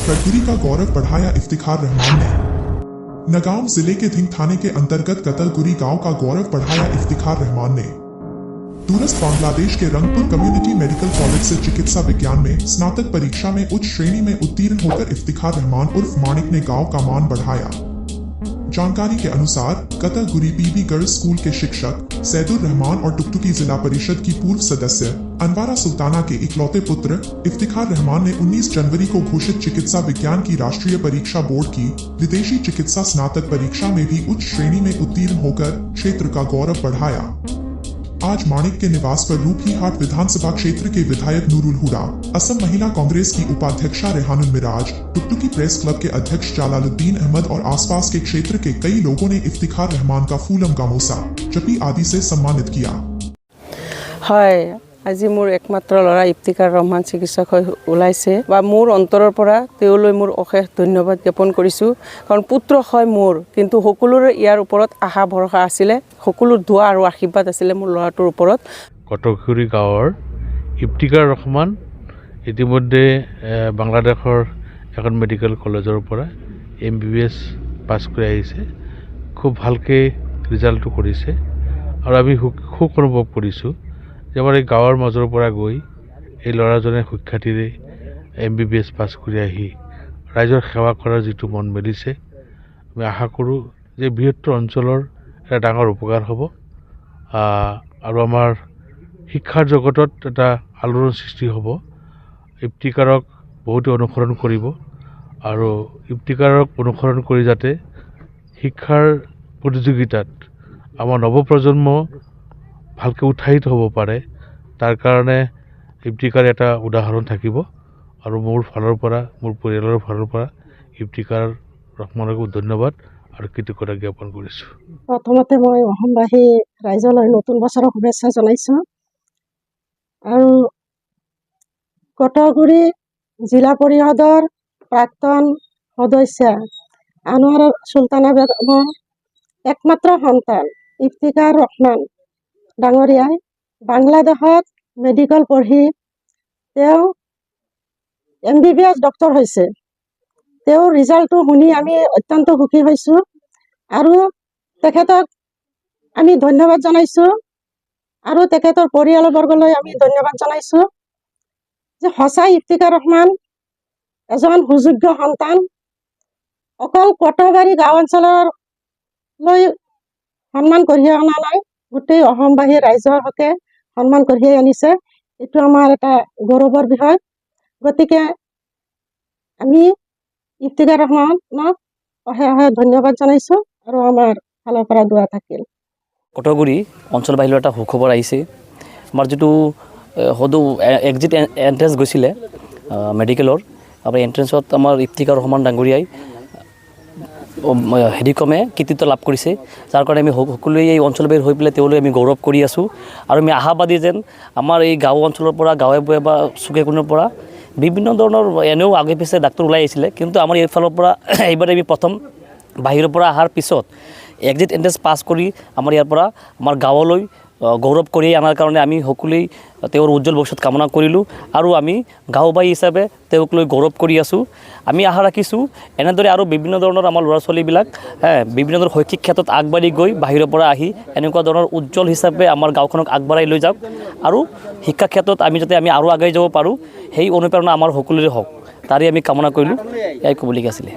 कटघुरी का गौरव बढ़ाया इफ्तिखार रहमान ने। नगाम जिले के धिंग थाने के अंतर्गत कतलगुरी गांव का गौरव बढ़ाया इफ्तिखार रहमान ने। दूरस्थ बांग्लादेश के रंगपुर कम्युनिटी मेडिकल कॉलेज से चिकित्सा विज्ञान में स्नातक परीक्षा में उच्च श्रेणी में उत्तीर्ण होकर इफ्तिखार रहमान उर्फ माणिक ने गांव का मान बढ़ाया। जानकारी के अनुसार कतलगुरी पीबी गर्ल्स स्कूल के शिक्षक सैदुर रहमान और टुकटुकी जिला परिषद की पूर्व सदस्य अनवारा सुल्ताना के इकलौते पुत्र इफ्तिखार रहमान ने 19 जनवरी को घोषित चिकित्सा विज्ञान की राष्ट्रीय परीक्षा बोर्ड की विदेशी चिकित्सा स्नातक परीक्षा में भी उच्च श्रेणी में उत्तीर्ण होकर क्षेत्र का गौरव बढ़ाया। आज माणिक के निवास पर रूपहीहाट विधानसभा क्षेत्र के विधायक नूरुल हुडा, असम महिला कांग्रेस की उपाध्यक्षा रेहानुल मिराज, टुकटुकी प्रेस क्लब के अध्यक्ष जालालुद्दीन अहमद और आसपास के क्षेत्र के कई लोगों ने इफ्तिखार रहमान का फूलम गामोसा, चपी आदि से सम्मानित किया। আজি মোৰ একমাত্ৰ ল'ৰা ইফতিকাৰ ৰহমান চিকিৎসক হৈ ওলাইছে বা মোৰ অন্তৰৰ পৰা তেওঁলৈ মোৰ অশেষ ধন্যবাদ জ্ঞাপন কৰিছোঁ। কাৰণ পুত্ৰ হয় মোৰ, কিন্তু সকলোৰে ইয়াৰ ওপৰত আশা ভৰসা আছিলে, সকলো দোৱা আৰু আশীৰ্বাদ আছিলে মোৰ ল'ৰাটোৰ ওপৰত। কটকগুৰি গাঁৱৰ ইফতিকাৰ ৰহমান ইতিমধ্যে বাংলাদেশৰ এখন মেডিকেল কলেজৰ পৰা MBBS পাছ কৰি আহিছে। খুব ভালকৈ ৰিজাল্টটো কৰিছে আৰু আমি সুখ অনুভৱ কৰিছোঁ যে আমাৰ এই গাঁৱৰ মাজৰ পৰা গৈ এই ল'ৰাজনে সুখ্যাতিৰে MBBS পাছ কৰি আহি ৰাইজৰ সেৱা কৰাৰ যিটো মন মেলিছে, আমি আশা কৰোঁ যে বৃহত্তৰ অঞ্চলৰ এটা ডাঙৰ উপকাৰ হ'ব আৰু আমাৰ শিক্ষাৰ জগতত এটা আলোড়ন সৃষ্টি হ'ব। ইফতিকাৰক বহুতে অনুসৰণ কৰিব আৰু ইফতিকাৰক অনুসৰণ কৰি যাতে শিক্ষাৰ প্ৰতিযোগিতাত আমাৰ নৱপ্ৰজন্ম ভালকৈ উৎসাহিত হ'ব পাৰে, তাৰ কাৰণে ইফতিকাৰ এটা উদাহৰণ থাকিব আৰু মোৰ ফালৰ পৰা, মোৰ পৰিয়ালৰ ফালৰ পৰা ইফতিকাৰ ৰহমানক ধন্যবাদ আৰু কৃতজ্ঞতা জ্ঞাপন কৰিছোঁ। প্ৰথমতে মই অসমবাসী ৰাইজলৈ নতুন বছৰৰ শুভেচ্ছা জনাইছোঁ আৰু কটকগুৰি জিলা পৰিষদৰ প্ৰাক্তন সদস্য আনোৱাৰা সুলতানা বেগমৰ একমাত্ৰ সন্তান ইফতিকাৰ ৰহমান ডাঙৰীয়াই বাংলাদেশত মেডিকেল পঢ়ি তেওঁ MBBS ডক্টৰ হৈছে। তেওঁৰ ৰিজাল্টটো শুনি আমি অত্যন্ত সুখী হৈছোঁ আৰু তেখেতক আমি ধন্যবাদ জনাইছোঁ আৰু তেখেতৰ পৰিয়ালবৰ্গলৈ আমি ধন্যবাদ জনাইছোঁ যে সঁচাই ইফতিকাৰ ৰহমান এজন সুযোগ্য সন্তান। অকল কটকবাৰী গাঁও অঞ্চললৈ সন্মান কঢ়িয়াই অনা নাই, গোটেই অসমবাসী ৰাইজৰ হকে সন্মান কঢ়িয়াই আনিছে। এইটো আমাৰ এটা গৌৰৱৰ বিষয়। গতিকে আমি ইফতিকাৰ ৰহমানক অশেষ অশেষ ধন্যবাদ জনাইছোঁ আৰু আমাৰ ফালৰ পৰা দোৱা থাকিল। কটকগুৰি অঞ্চলবাসীলৈ এটা সুখবৰ আহিছে। আমাৰ যিটো সদৌ এক্সিট এণ্ট্ৰেঞ্চ গৈছিলে মেডিকেলৰ, আমাৰ এণ্ট্ৰেঞ্চত আমাৰ ইফতিকাৰ ৰহমান ডাঙৰীয়াই হেৰিক্ৰমে কৃতিত্ব লাভ কৰিছে, যাৰ কাৰণে আমি সকলোৱে এই অঞ্চলবাসীৰ হৈ পেলাই তেওঁলৈ আমি গৌৰৱ কৰি আছোঁ আৰু আমি আশাবাদী যেন আমাৰ এই গাঁও অঞ্চলৰ পৰা গাঁৱে ভূঞে বা চুকে কোণৰ পৰা বিভিন্ন ধৰণৰ এনেও আগে পিছে ডাক্তৰ ওলাই আহিছিলে, কিন্তু আমাৰ এইফালৰ পৰা এইবাৰ আমি প্ৰথম বাহিৰৰ পৰা অহাৰ পিছত এক্সিট এণ্ট্ৰেঞ্চ পাছ কৰি আমাৰ ইয়াৰ পৰা আমাৰ গাঁৱলৈ গৌৰৱ কৰি অনাৰ কাৰণে আমি সকলোৱেই তেওঁৰ উজ্জ্বল ভৱিষ্যত কামনা কৰিলোঁ আৰু আমি গাঁওবাসী হিচাপে তেওঁক লৈ গৌৰৱ কৰি আছোঁ। আমি আশা ৰাখিছোঁ এনেদৰে আৰু বিভিন্ন ধৰণৰ আমাৰ ল'ৰা ছোৱালীবিলাক বিভিন্ন ধৰণৰ শৈক্ষিক ক্ষেত্ৰত আগবাঢ়ি গৈ বাহিৰৰ পৰা আহি এনেকুৱা ধৰণৰ উজ্জ্বল হিচাপে আমাৰ গাঁওখনক আগবঢ়াই লৈ যাওক আৰু শিক্ষা ক্ষেত্ৰত আমি যাতে আমি আৰু আগুৱাই যাব পাৰোঁ, সেই অনুপ্ৰেৰণা আমাৰ সকলোৰে হওক, তাৰে আমি কামনা কৰিলোঁ। এয়াই ক'বলগীয়া আছিলে।